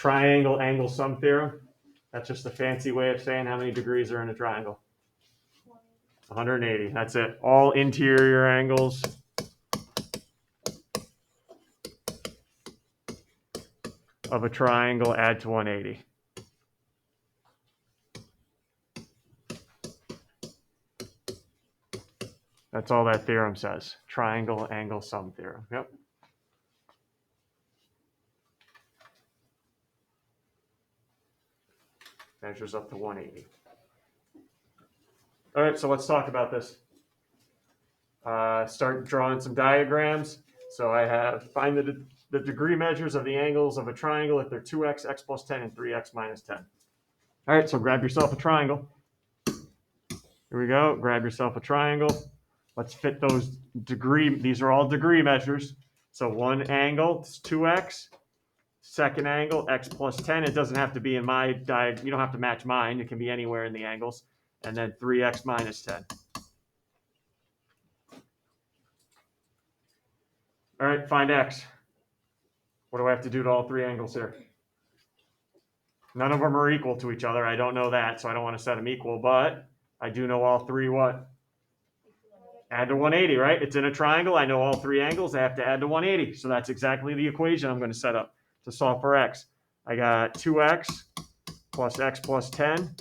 triangle angle sum theorem. That's just a fancy way of saying how many degrees are in a triangle. 180. That's it. All interior angles of a triangle add to 180. That's all that theorem says. Triangle angle sum theorem. Yep. Measures up to 180. All right, so let's talk about this. Start drawing some diagrams. So I have find the degree measures of the angles of a triangle if they're 2x, x plus 10, and 3x minus 10. All right, so grab yourself a triangle. Here we go. Grab yourself a triangle. Let's fit those degree. These are all degree measures. So one angle is 2x. Second angle, x plus 10. It doesn't have to be in my diagram. You don't have to match mine. It can be anywhere in the angles. And then 3x minus 10. All right, find x. What do I have to do to all three angles here? None of them are equal to each other. I don't know that, so I don't want to set them equal, but I do know all three what? Add to 180, right? It's in a triangle. I know all three angles. I have to add to 180. So that's exactly the equation I'm going to set up to solve for x. I got 2x plus x plus 10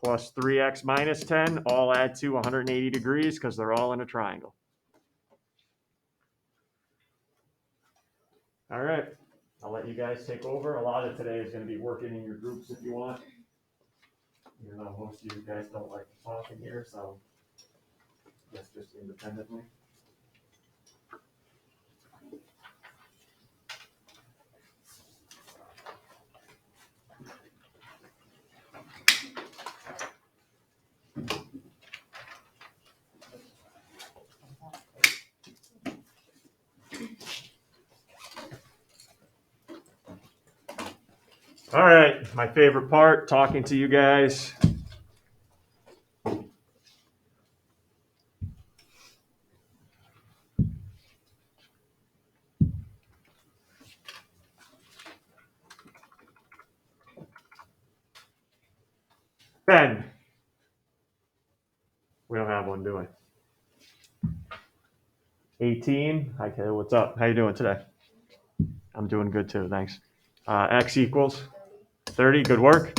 plus 3x minus 10 all add to 180 degrees because they're all in a triangle. All right. I'll let you guys take over. A lot of today is going to be working in your groups if you want. Even though most of you guys don't like to talk in here, so that's just independently. All right, my favorite part, talking to you guys. Ben. We don't have one, do we? 18. Okay, what's up? How you doing today? I'm doing good too, thanks. X equals 30, good work.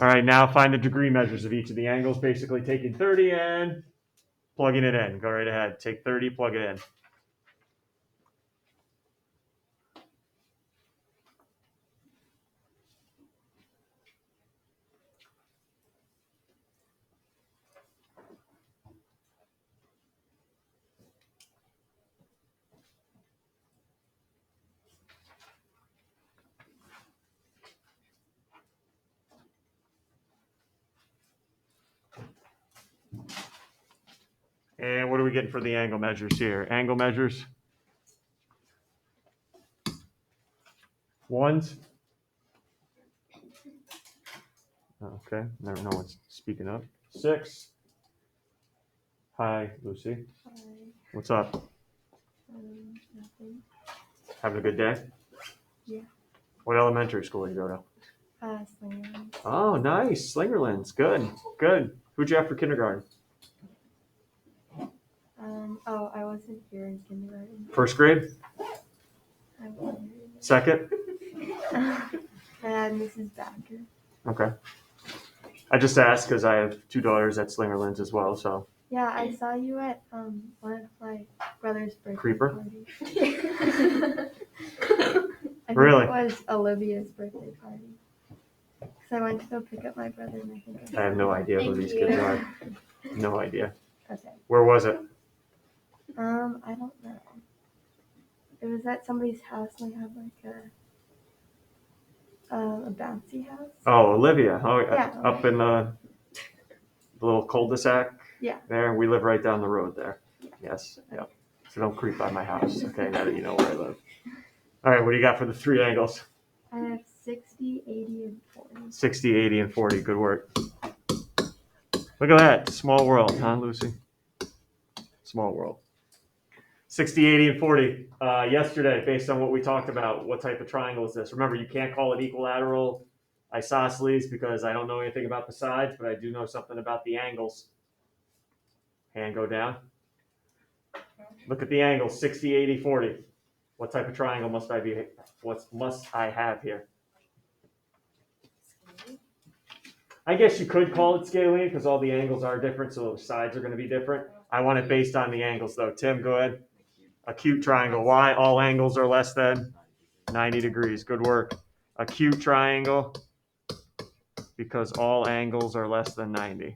All right, now find the degree measures of each of the angles, basically taking 30 and plugging it in. Go right ahead. Take 30, plug it in. And what are we getting for the angle measures here? Angle measures. Ones. Okay, never know what's speaking up. 6. Hi, Lucy. Hi. What's up? Nothing. Having a good day? Yeah. What elementary school do you go to? Slingerlands. Oh, nice. Slingerlands. Good, good. Who'd you have for kindergarten? I wasn't here in kindergarten. First grade? I wasn't here. Second? I had Mrs. Backer. Okay. I just asked because I have 2 daughters at Slingerlands as well, so. Yeah, I saw you at one of my brother's birthday Creeper? parties. I think Really? it was Olivia's birthday party. Because I went to go pick up my brother and I have no idea who these kids are. No idea. Okay. Where was it? I don't know. It was at somebody's house and they had like a bouncy house. Oh, Olivia. Oh, Yeah. Up in the little cul-de-sac. Yeah. There, we live right down the road there. Yes. Yep. So don't creep by my house. Okay, now that you know where I live. All right, what do you got for the 3 angles? I have 60, 80, and 40. 60, 80, and 40. Good work. Look at that. Small world, huh, Lucy? Small world. 60, 80, and 40. Yesterday, based on what we talked about, what type of triangle is this? Remember, you can't call it equilateral isosceles because I don't know anything about the sides, but I do know something about the angles. Hand go down. Look at the angles, 60, 80, 40. What type of triangle must I be? What must I have here? I guess you could call it scalene because all the angles are different, so the sides are going to be different. I want it based on the angles, though. Tim, go ahead. Acute triangle. Why? All angles are less than 90 degrees. Good work. Acute triangle because all angles are less than 90.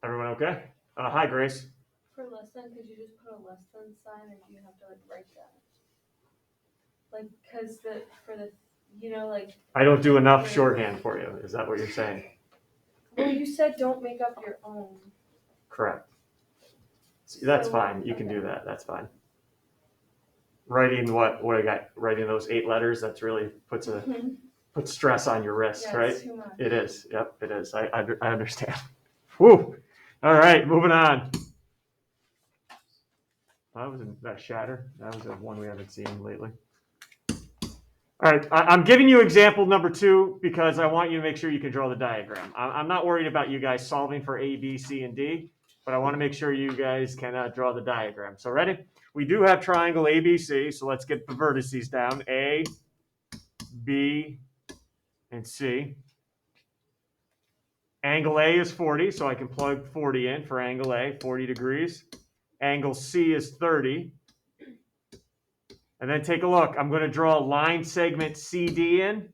Everyone okay? Hi, Grace. For less than, could you just put a less than sign, or do you have to like write that? Like, cause for the, like. I don't do enough shorthand for you. Is that what you're saying? Well, you said don't make up your own. Correct. See, that's So, fine. You can do that. That's fine. Writing what I got? Writing those 8 letters. That's really puts stress on your wrist, Yeah, right? it's too much. It is. Yep, it is. I understand. Whew. All right, moving on. That shatter. That was one we haven't seen lately. All right, I'm giving you example number 2 because I want you to make sure you can draw the diagram. I'm not worried about you guys solving for A, B, C, and D, but I want to make sure you guys can draw the diagram. So ready? We do have triangle ABC, so let's get the vertices down. A, B, and C. Angle A is 40, so I can plug 40 in for angle A, 40 degrees. Angle C is 30. And then take a look. I'm going to draw a line segment CD in.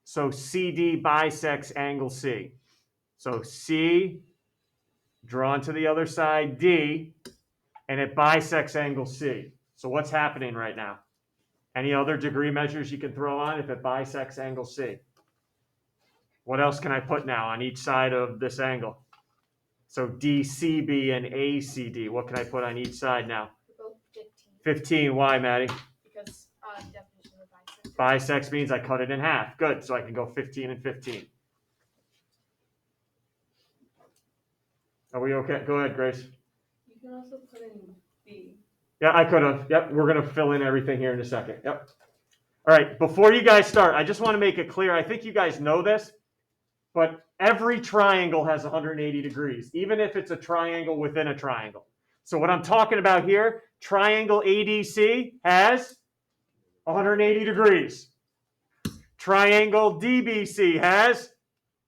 So CD bisects angle C. So C drawn to the other side, D, and it bisects angle C. So what's happening right now? Any other degree measures you can throw on if it bisects angle C? What else can I put now on each side of this angle? So DCB and ACD. What can I put on each side now? Both 15. 15. Why, Maddie? Because definition of bisect. Bisects means I cut it in half. Good. So I can go 15 and 15. Are we okay? Go ahead, Grace. You can also put in B. Yeah, I could have. Yep, we're going to fill in everything here in a second. Yep. All right, before you guys start, I just want to make it clear. I think you guys know this, but every triangle has 180 degrees, even if it's a triangle within a triangle. So what I'm talking about here, triangle ADC has 180 degrees. Triangle DBC has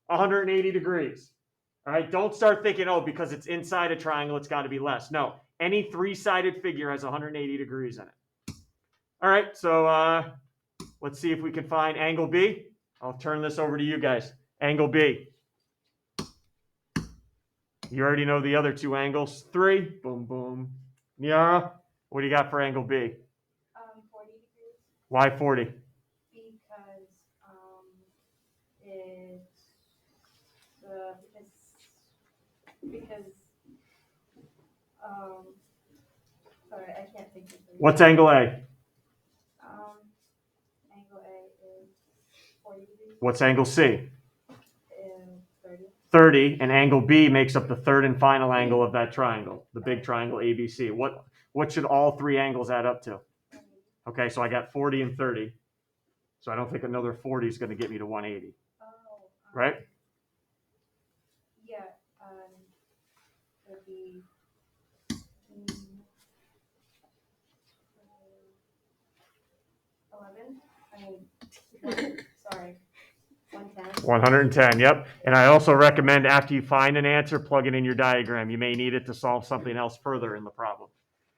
180 degrees. All right, don't start thinking, oh, because it's inside a triangle, it's got to be less. No, any 3-sided figure has 180 degrees in it. All right, so let's see if we can find angle B. I'll turn this over to you guys. Angle B. You already know the other 2 angles. 3, boom, boom. Yeah, what do you got for angle B? 40 degrees. Why 40? Because sorry, I can't think of it. What's angle A? Angle A is 40 degrees. What's angle C? 30. 30, and angle B makes up the third and final angle of that triangle, the big triangle ABC. What should all 3 angles add up to? Okay, so I got 40 and 30. So I don't think another 40 is going to get me to 180. Right? Yeah, it'd be 11. Sorry, 110. 110, yep. And I also recommend after you find an answer, plug it in your diagram. You may need it to solve something else further in the problem.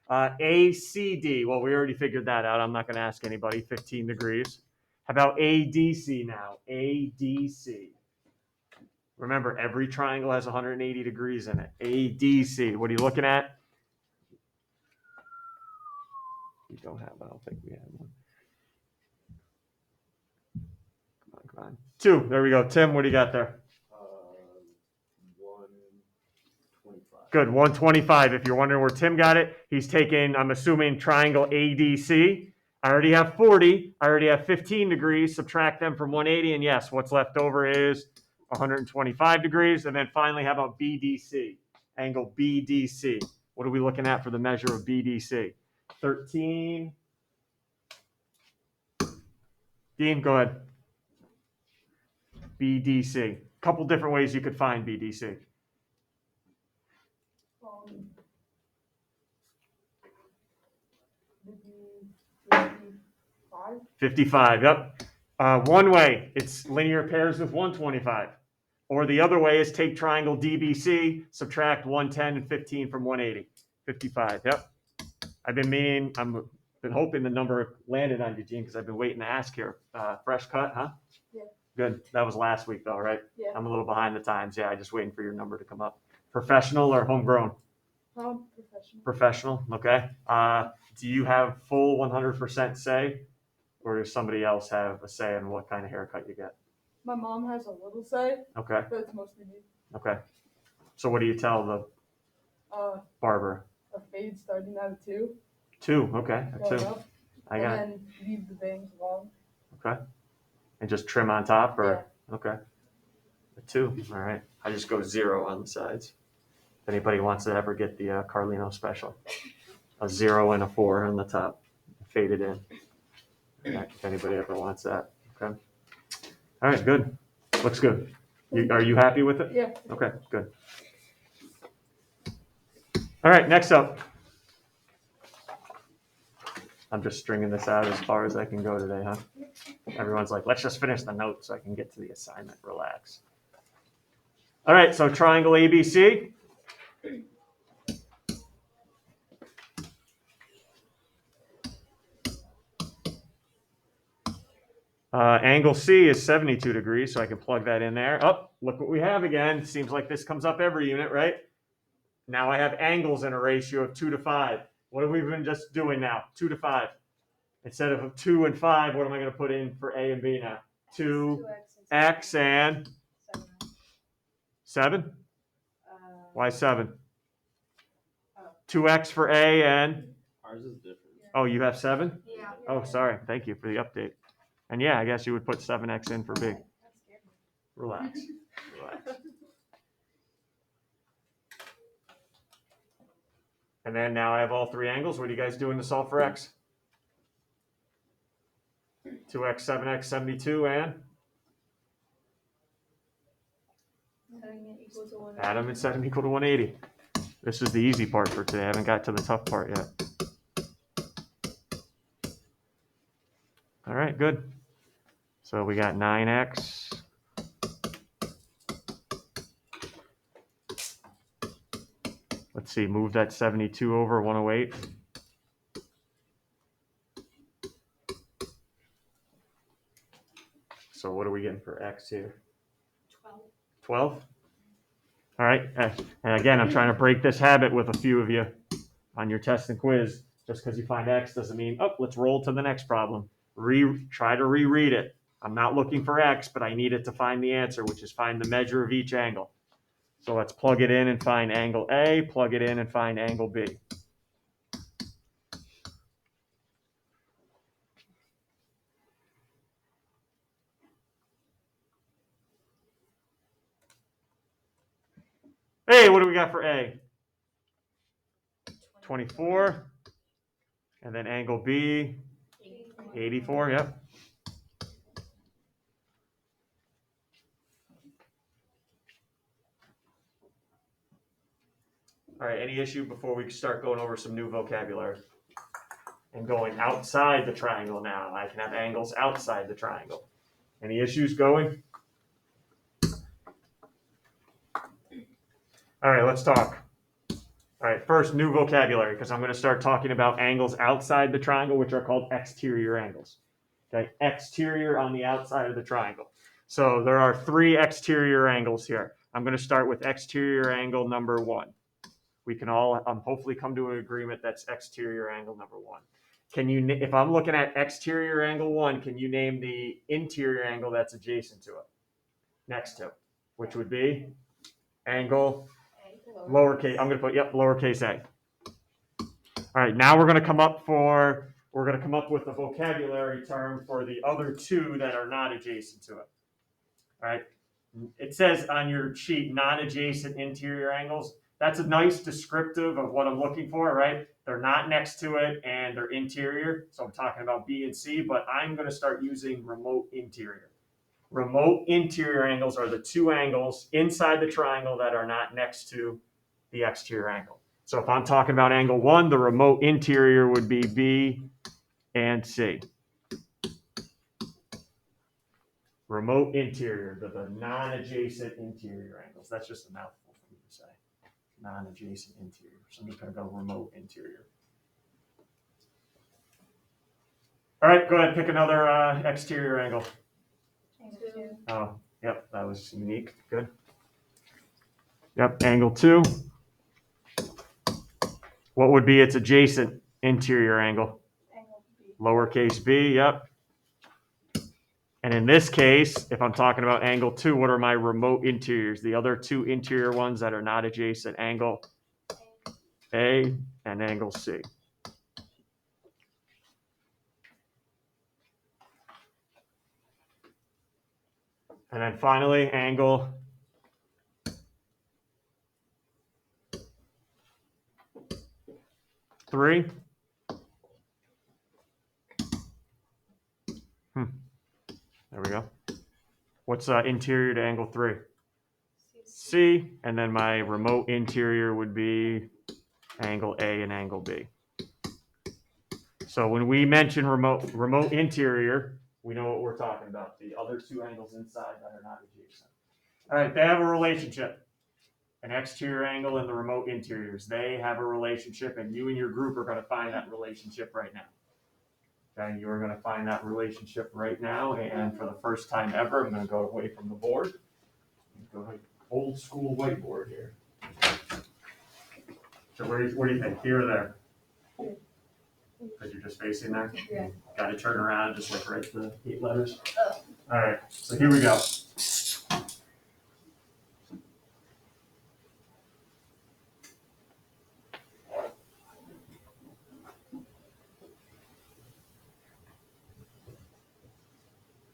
ACD, well, we already figured that out. I'm not going to ask anybody, 15 degrees. How about ADC now? ADC. Remember, every triangle has 180 degrees in it. ADC, what are you looking at? We don't have, I don't think we have one. Come on. 2, there we go. Tim, what do you got there? 125. Good, 125. If you're wondering where Tim got it, he's taken, I'm assuming, triangle ADC. I already have 40. I already have 15 degrees. Subtract them from 180. And yes, what's left over is 125 degrees. And then finally, how about BDC? Angle BDC. What are we looking at for the measure of BDC? 13. Dean, go ahead. BDC. Couple different ways you could find BDC. 55, yep. One way, it's linear pairs with 125. Or the other way is take triangle DBC, subtract 110 and 15 from 180. 55, yep. I've been hoping the number landed on you, Gene, because I've been waiting to ask here. Fresh cut, huh? Yeah. Good. That was last week, though, right? Yeah. I'm a little behind the times. Yeah, I'm just waiting for your number to come up. Professional or homegrown? Professional. Professional, okay. Do you have full 100% say, or does somebody else have a say in what kind of haircut you get? My mom has a little say, Okay, but it's mostly me. okay. So what do you tell the barber? A fade starting at a 2. 2, okay, a Going 2. up, I and got it. then leave the bangs long. Okay. And just trim on top, or? Yeah. Okay. A 2, all right. I just go 0 on the sides. If anybody wants to ever get the Carlino special. A 0 and a 4 on the top, faded in. If anybody ever wants that, okay. All right, good. Looks good. Are you happy with it? Yeah. Okay, good. All right, next up. I'm just stringing this out as far as I can go today, huh? Everyone's like, let's just finish the notes so I can get to the assignment. Relax. All right, so triangle ABC. Angle C is 72 degrees, so I can plug that in there. Oh, look what we have again. Seems like this comes up every unit, right? Now I have angles in a ratio of 2 to 5. What have we been just doing now? 2 to 5. Instead of 2 and 5, what am I going to put in for A and B now? 2x and 7? Why 7? 2x for A and? Ours is different. Oh, you have 7? Yeah. Oh, sorry. Thank you for the update. And yeah, I guess you would put 7x in for B. Relax. Relax. And then now I have all 3 angles. What are you guys doing to solve for x? 2x, 7x, 72, and? Setting it equal to 180. Add them and set them equal to 180. This is the easy part for today. I haven't got to the tough part yet. All right, good. So we got 9x. Let's see, move that 72 over 108. So what are we getting for x here? 12? All right, and again, I'm trying to break this habit with a few of you on your test and quiz. Just because you find x doesn't mean, oh, let's roll to the next problem. Try to reread it. I'm not looking for x, but I need it to find the answer, which is find the measure of each angle. So let's plug it in and find angle A, plug it in and find angle B. Hey, what do we got for A? 24. And then angle B, 84, yep. All right, any issue before we start going over some new vocabulary? And going outside the triangle now. I can have angles outside the triangle. Any issues going? All right, let's talk. All right, first, new vocabulary, because I'm going to start talking about angles outside the triangle, which are called exterior angles. Okay, exterior on the outside of the triangle. So there are 3 exterior angles here. I'm going to start with exterior angle number 1. We can all hopefully come to an agreement that's exterior angle number 1. Can you, if I'm looking at exterior angle 1, can you name the interior angle that's adjacent to it? Next to it, which would be angle Lowercase, I'm gonna put, yep, lowercase a. All right, now we're gonna come up with a vocabulary term for the other two that are not adjacent to it. All right, it says on your sheet, non-adjacent interior angles. That's a nice descriptive of what I'm looking for, right? They're not next to it and they're interior. So I'm talking about B and C, but I'm gonna start using remote interior. Remote interior angles are the two angles inside the triangle that are not next to the exterior angle. So if I'm talking about angle 1, the remote interior would be B and C. Remote interior, the non-adjacent interior angles. That's just a mouthful for me to say. Non-adjacent interior. So I'm just going to go remote interior. All right, go ahead, pick another exterior angle. Oh, yep, that was unique. Good. Yep, angle 2. What would be its adjacent interior angle? Lowercase b, yep. And in this case, if I'm talking about angle 2, what are my remote interiors? The other two interior ones that are not adjacent, angle A and angle C. And then finally, angle three. There we go. What's interior to angle 3? C. And then my remote interior would be angle A and angle B. So when we mention remote interior, we know what we're talking about. The other two angles inside that are not adjacent. All right, they have a relationship. An exterior angle and the remote interiors. They have a relationship, and you and your group are going to find that relationship right now. Okay, you are going to find that relationship right now, and for the first time ever, I'm going to go away from the board. Go to old school whiteboard here. So what do you think? Here or there? Because you're just facing there? Yeah. Got to turn around and just like write the 8 letters. Oh. All right, so here we go.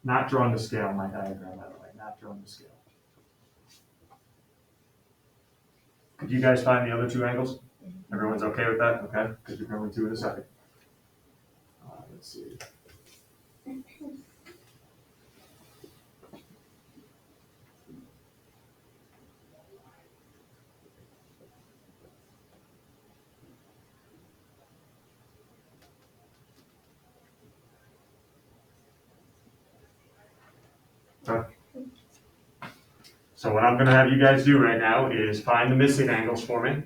Not drawing the scale on my diagram, by the way. Not drawing the scale. Could you guys find the other two angles? Everyone's okay with that? Okay, because you're going to in a second. Let's see. Okay. So what I'm going to have you guys do right now is find the missing angles for me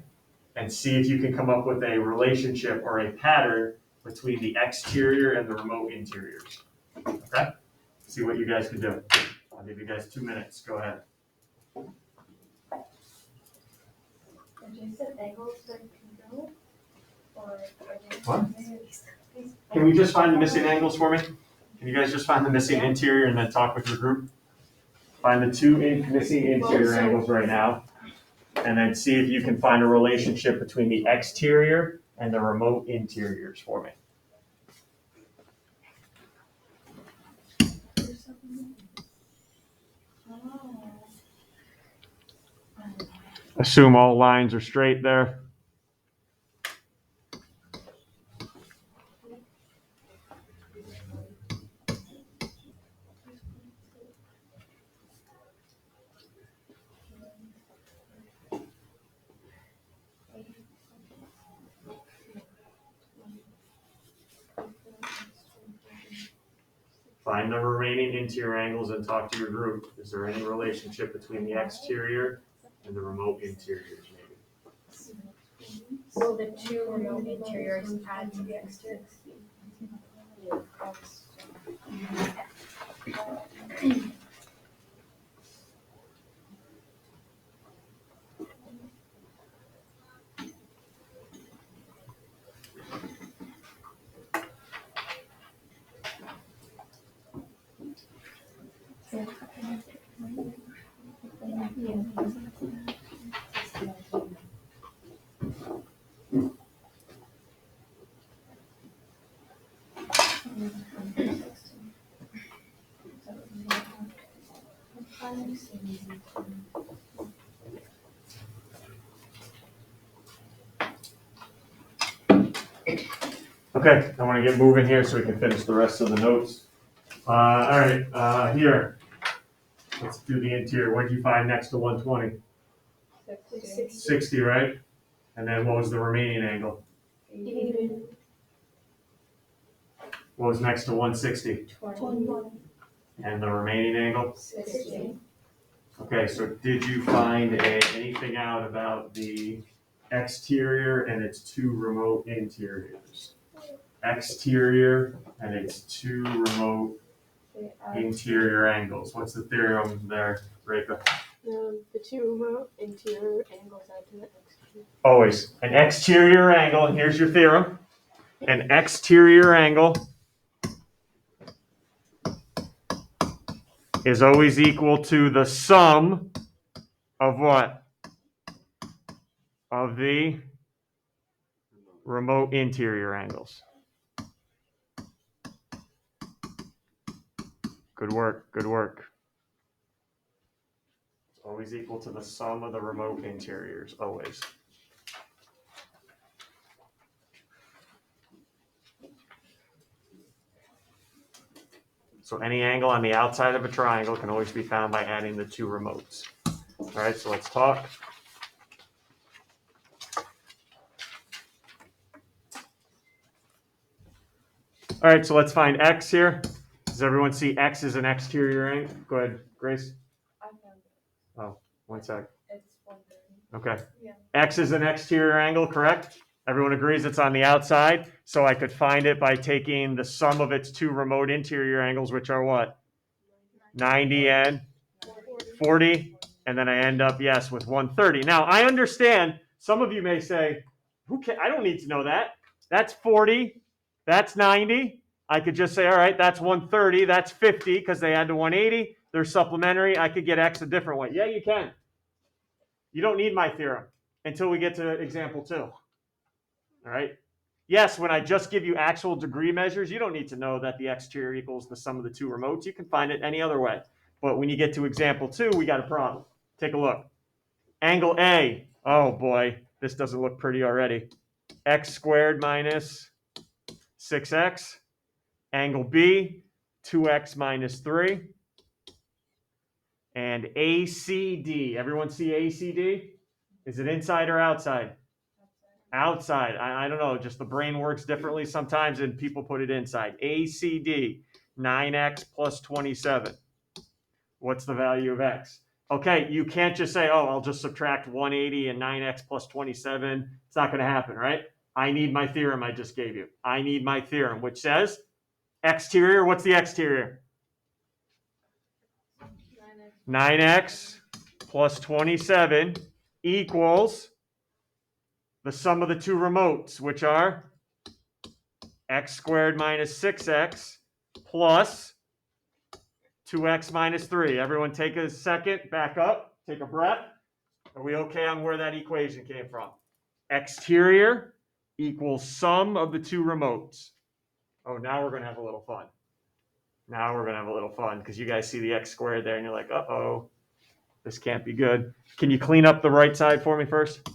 and see if you can come up with a relationship or a pattern between the exterior and the remote interiors. Okay? See what you guys can do. I'll give you guys 2 minutes. Go ahead. Adjacent angles that can go? Or What? Can we just find the missing angles for me? Can you guys just find the missing interior and then talk with your group? Find the two missing interior angles right now, and then see if you can find a relationship between the exterior and the remote interiors for me. Assume all lines are straight there. Find the remaining interior angles and talk to your group. Is there any relationship between the exterior and the remote interiors, maybe? will the two remote interiors add to the exterior? fun. Okay, I want to get moving here so we can finish the rest of the notes. All right, here. Let's do the interior. What did you find next to 120? 60, right? And then what was the remaining angle? 80. What was next to 160? 21. And the remaining angle? 60. Okay, so did you find anything out about the exterior and its two remote interiors? Exterior and its two remote interior angles. What's the theorem there, Reka? The two remote interior angles add to the exterior. Always. An exterior angle, and here's your theorem. An exterior angle is always equal to the sum of what? Of the remote interior angles. Good work, good work. It's always equal to the sum of the remote interiors, always. So any angle on the outside of a triangle can always be found by adding the two remotes. All right, so let's talk. All right, so let's find x here. Does everyone see x is an exterior angle? Go ahead, Grace. I found it. Oh, one sec. It's 130. Okay. Yeah. X is an exterior angle, correct? Everyone agrees it's on the outside. So I could find it by taking the sum of its two remote interior angles, which are what? 90 and 40. And then I end up, yes, with 130. Now, I understand some of you may say, I don't need to know that. That's 40. That's 90. I could just say, all right, that's 130. That's 50 because they add to 180. They're supplementary. I could get X a different way. Yeah, you can. You don't need my theorem until we get to example 2. All right. Yes, when I just give you actual degree measures, you don't need to know that the exterior equals the sum of the two remotes. You can find it any other way. But when you get to example 2, we got a problem. Take a look. Angle A. Oh boy, this doesn't look pretty already. X squared minus 6x. Angle B, 2x minus 3. And ACD. Everyone see ACD? Is it inside or outside? Outside. I don't know. Just the brain works differently sometimes, and people put it inside. ACD, 9x plus 27. What's the value of x? Okay, you can't just say, oh, I'll just subtract 180 and 9x plus 27. It's not going to happen, right? I need my theorem I just gave you. I need my theorem, which says exterior. What's the exterior? 9x plus 27 equals the sum of the two remotes, which are x squared minus 6x plus 2x minus 3. Everyone take a second, back up, take a breath. Are we okay on where that equation came from? Exterior equals sum of the two remotes. Oh, now we're going to have a little fun. Now we're going to have a little fun because you guys see the x squared there and you're like, uh-oh, this can't be good. Can you clean up the right side for me first?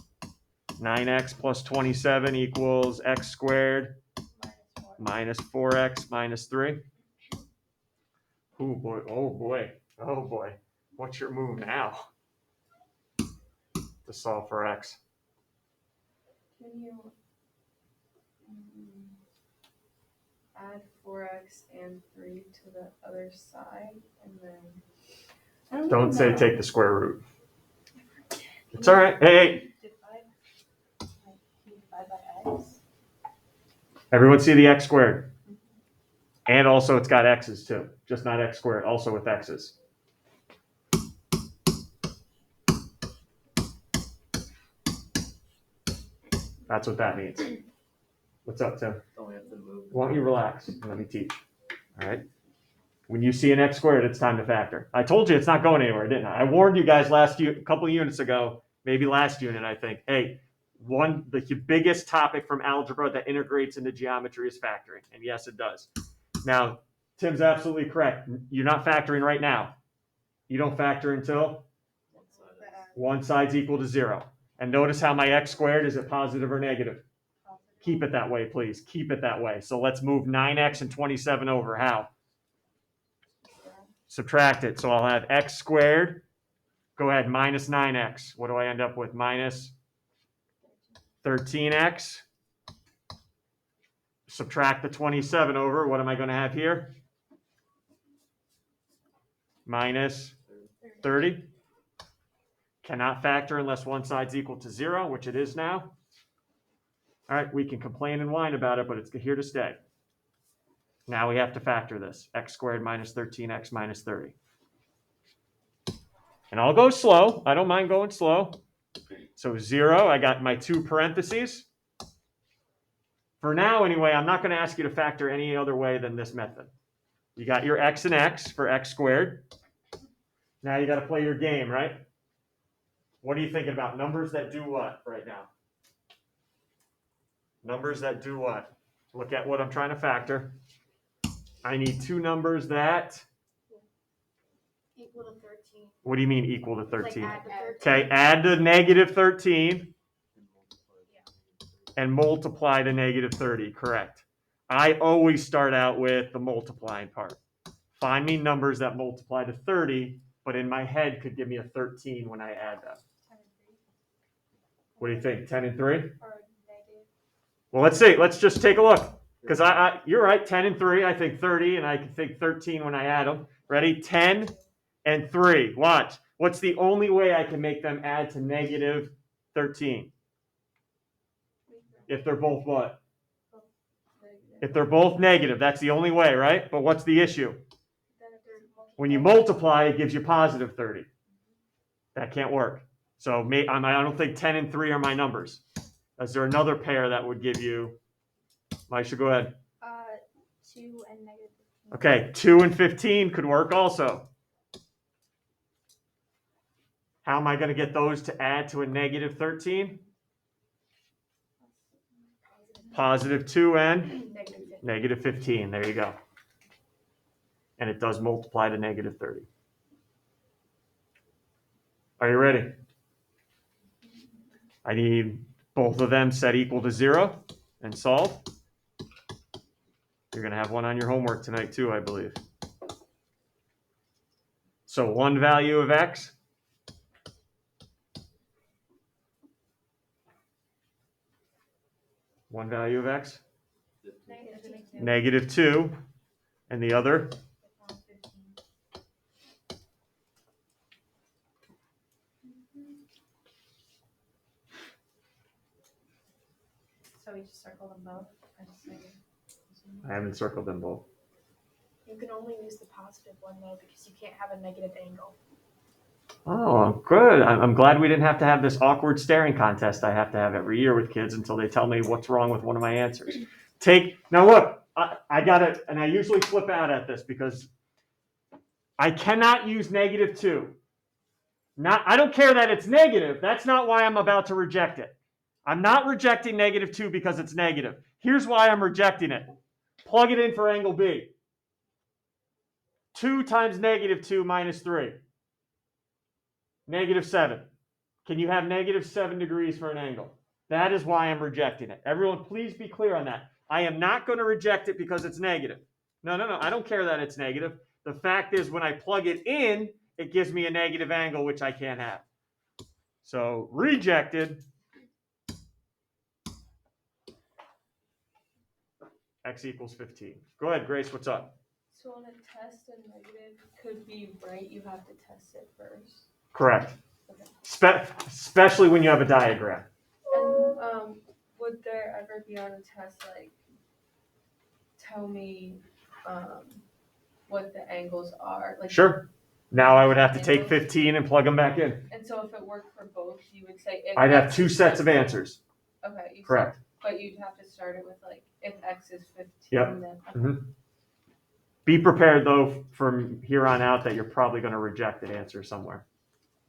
9x plus 27 equals x squared minus 4x minus 3. Oh boy, oh boy, oh boy. What's your move now to solve for x? Can you add 4x and 3 to the other side and then Don't say take the square root. It's all right. Hey, divide by x? everyone see the x squared? And also it's got x's too, just not x squared, also with x's. That's what that means. What's up, Tim? Don't have to move. Why don't you relax and let me teach? All right. When you see an x squared, it's time to factor. I told you it's not going anywhere, didn't I? I warned you guys a couple of units ago, maybe last unit, I think. Hey, the biggest topic from algebra that integrates into geometry is factoring. And yes, it does. Now, Tim's absolutely correct. You're not factoring right now. You don't factor until one side's equal to 0. And notice how my x squared, is it positive or negative? Keep it that way, please. Keep it that way. So let's move 9x and 27 over. How? Subtract it. So I'll have x squared. Go ahead, minus 9x. What do I end up with? Minus 13x. Subtract the 27 over. What am I going to have here? Minus 30. Cannot factor unless one side's equal to 0, which it is now. All right, we can complain and whine about it, but it's here to stay. Now we have to factor this. X squared minus 13x minus 30. And I'll go slow. I don't mind going slow. So 0, I got my 2 parentheses. For now, anyway, I'm not going to ask you to factor any other way than this method. You got your x and x for x squared. Now you got to play your game, right? What are you thinking about? Numbers that do what right now? Numbers that do what? Look at what I'm trying to factor. I need 2 numbers that... Equal to 13. What do you mean equal to 13? Like add to 13. Okay, add the negative 13 and multiply the negative 30, correct. I always start out with the multiplying part. Find me numbers that multiply to 30, but in my head could give me a 13 when I add them. 10 and 3. What do you think, 10 and 3? Or negative. Well, let's see. Let's just take a look. Because you're right, 10 and 3, I think 30, and I can think 13 when I add them. Ready? 10 and 3. Watch. What's the only way I can make them add to negative 13? If they're both what? If they're both negative, that's the only way, right? But what's the issue? When you multiply, it gives you positive 30. That can't work. So I don't think 10 and 3 are my numbers. Is there another pair that would give you? Maisha, go ahead. 2 and negative 15. Okay, 2 and 15 could work also. How am I going to get those to add to a negative 13? Positive 2 and negative 15. There you go. And it does multiply to negative 30. Are you ready? I need both of them set equal to 0 and solve. You're going to have one on your homework tonight too, I believe. So one value of x. One value of x. Negative 2. And the other? So we just circle them both. I haven't circled them both. You can only use the positive one though because you can't have a negative angle. Oh, good. I'm glad we didn't have to have this awkward staring contest I have to have every year with kids until they tell me what's wrong with one of my answers. Now look, I got it, and I usually flip out at this because I cannot use negative 2. I don't care that it's negative. That's not why I'm about to reject it. I'm not rejecting negative 2 because it's negative. Here's why I'm rejecting it. Plug it in for angle B. 2 times negative 2 minus 3. Negative 7. Can you have negative 7 degrees for an angle? That is why I'm rejecting it. Everyone, please be clear on that. I am not going to reject it because it's negative. No. I don't care that it's negative. The fact is when I plug it in, it gives me a negative angle, which I can't have. So rejected. X equals 15. Go ahead, Grace, what's up? So on a test, a negative could be right. You have to test it first. Correct. Especially when you have a diagram. And would there ever be on a test like tell me what the angles are? Like Sure. Now I would have to take 15 and plug them back in. And so if it worked for both, you would say if I'd have X 2 is sets of 15. answers. Okay. Correct. But you'd have to start it with like if X is 15, Yep. then Mm-hmm. Be prepared though from here on out that you're probably going to reject an answer somewhere.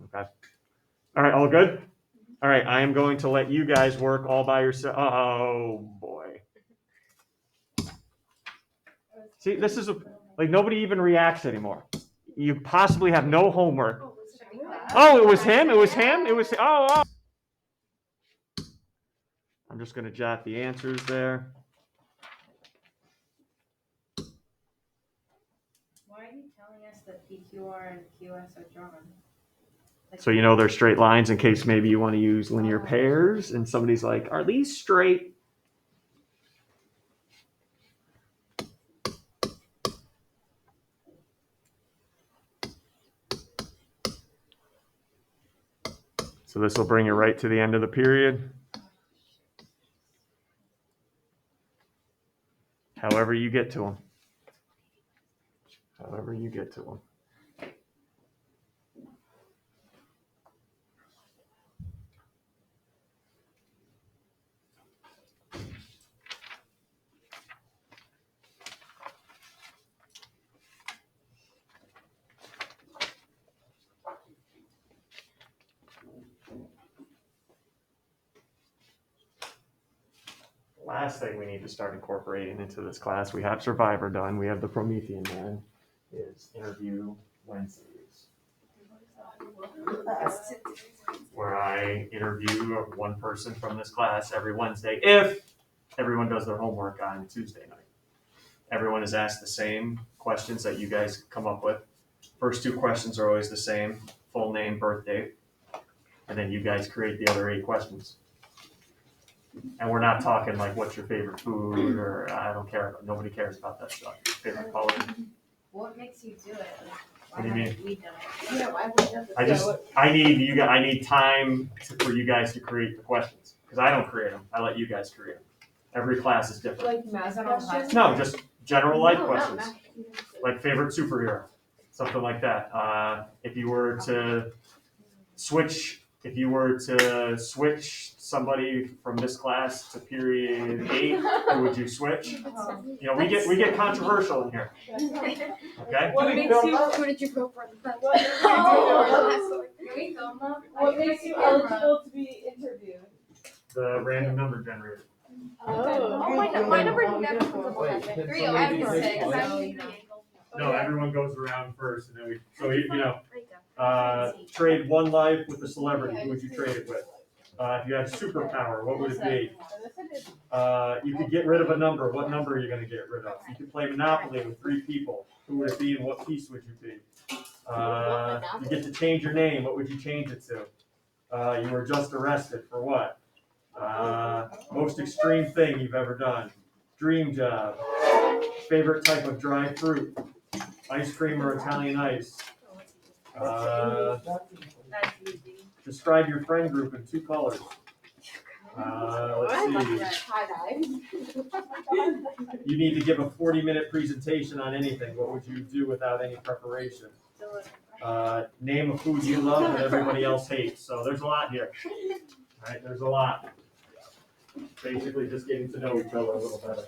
Okay. All right, all good? All right, I am going to let you guys work all by yourself. Oh boy. See, this is like nobody even reacts anymore. You possibly have no homework. Oh, was it me? Oh, it was him? It was him? It was, oh. I'm just gonna jot the answers there. Why are you telling us that PQR and QS are drawn? So you know they're straight lines in case maybe you want to use linear pairs and somebody's like, are these straight? So this will bring you right to the end of the period. However you get to them. However you get to them. Last thing we need to start incorporating into this class, we have Survivor done, we have the Promethean man, is interview Wednesdays. Where I interview one person from this class every Wednesday if everyone does their homework on Tuesday night. Everyone is asked the same questions that you guys come up with. First 2 questions are always the same, full name, birth date, and then you guys create the other 8 questions. And we're not talking like what's your favorite food or I don't care. Nobody cares about that stuff. Favorite color. What makes you do it? What do you mean? We done it. Yeah, why would you? I need time for you guys to create the questions because I don't create them. I let you guys create them. Every class is different. Like math questions? No, just general life No, not questions. math. Like favorite superhero, something like that. If you were to switch somebody from this class to period 8, who would you switch? You know, we get controversial in here. Okay? What makes you, Who did you go for? Can we film them? What makes you eligible to be interviewed? The random number generator. Oh, my number never comes up on that thing. 3, I have 6. No, everyone goes around first, and then trade one life with a celebrity. Who would you trade it with? If you had superpower, what would it be? You could get rid of a number. What number are you going to get rid of? You could play Monopoly with 3 people. Who would it be, and what piece would you be? You get to change your name. What would you change it to? You were just arrested for what? Most extreme thing you've ever done. Dream job. Favorite type of dry fruit. Ice cream or Italian ice. That's easy. Describe your friend group in 2 colors. Let's see. You need to give a 40-minute presentation on anything. What would you do without any preparation? Name a food you love that everybody else hates. So there's a lot here. All right, there's a lot. Basically just getting to know each other a little better.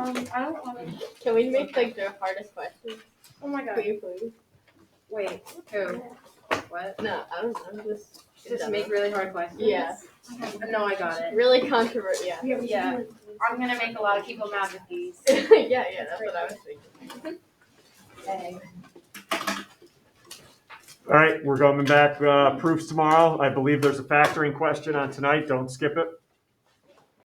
I don't want to. Can we make like the hardest questions? Oh my god. Please. Wait, who? What? No, I don't know. Just make really hard questions? Yeah. No, I got it. Really controversial. Yeah. Yeah. I'm gonna make a lot of people mad with these. yeah, that's what I was thinking. Okay. All right, we're coming back proofs tomorrow. I believe there's a factoring question on tonight. Don't skip it.